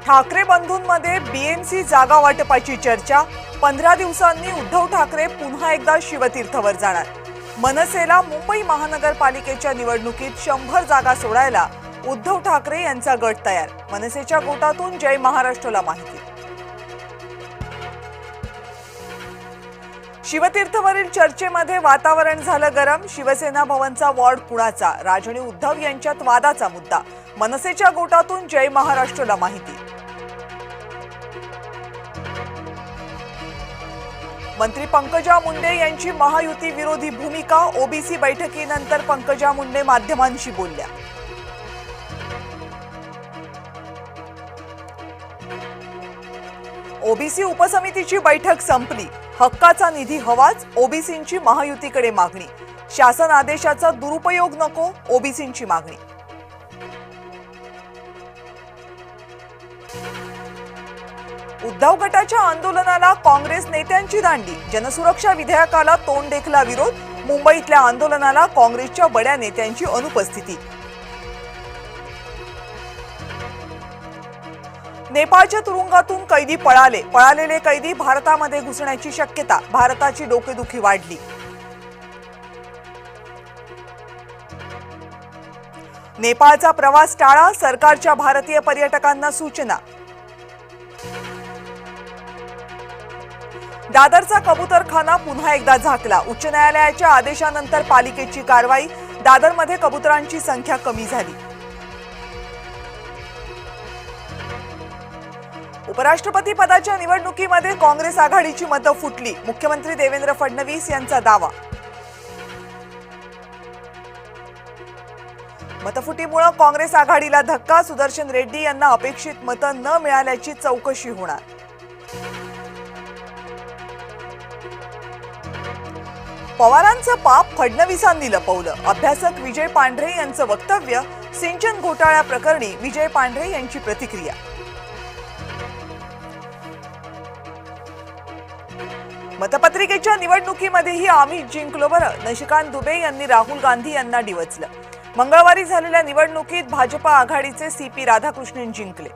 Thackeray बंधूंमध्ये BMC जागा वाटपाची चर्चा। 15 दिवसांनी उद्धव ठाकरे पुन्हा एकदा शिवतीर्थवर जाणार। मनसेला मुंबई महानगरपालिकेच्या निवडणुकीत 100 जागा सोडायला उद्धव ठाकरे यांचा गट तयार। मनसेच्या गोटातून जय महाराष्ट्रला माहिती। शिवतीर्थवरील चर्चेमध्ये वातावरण झालं गरम। शिवसेना भवनचा वॉर्ड कुणाचा? राज आणि उद्धव यांच्यात वादाचा मुद्दा। मनसेच्या गोटातून जय महाराष्ट्रला माहिती। मंत्री पंकजा मुंडे यांची महायुती विरोधी भूमिका। ओबीसी बैठकीनंतर पंकजा मुंडे माध्यमांशी बोलल्या। ओबीसी उपसमितीची बैठक संपली। हक्काचा निधी हवाच, ओबीसींची महायुतीकडे मागणी। शासन आदेशाचा दुरुपयोग नको, ओबीसींची मागणी। उद्धव गटाच्या आंदोलनाला काँग्रेस नेत्यांची दांडी। जनसुरक्षा विधेयकाला तोंड देखला विरोध। मुंबईतल्या आंदोलनाला काँग्रेसच्या बड्या नेत्यांची अनुपस्थिती। नेपाळच्या तुरुंगातून कैदी पळालेले कैदी भारतामध्ये घुसण्याची शक्यता। भारताची डोकेदुखी वाढली। नेपाळचा प्रवास टाळा, सरकारच्या भारतीय पर्यटकांना सूचना। दादरचा कबूतरखाना पुन्हा एकदा झाकला। उच्च न्यायालयाच्या आदेशानंतर पालिकेची कारवाई। दादरमध्ये कबुतरांची संख्या कमी झाली। उपराष्ट्रपती पदाच्या निवडणुकीमध्ये काँग्रेस आघाडीची मतं फुटली। मुख्यमंत्री देवेंद्र फडणवीस यांचा दावा। मतफुटीमुळे काँग्रेस आघाडीला धक्का। सुदर्शन रेड्डी यांना अपेक्षित मतं न मिळाल्याची चौकशी होणार। पवारांचं पाप फडणवीसांनी लपवलं। अभ्यासक विजय पांढरे यांचं वक्तव्य। सिंचन घोटाळ्याप्रकरणी विजय पांढरे यांची प्रतिक्रिया। मतपत्रिकेच्या निवडणुकीमध्येही आम्हीच जिंकलो बरं। निशिकांत दुबे यांनी राहुल गांधी यांना डिवचलं। मंगळवारी झालेल्या निवडणुकीत भाजपा आघाडीचे सीपी राधाकृष्णन जिंकले।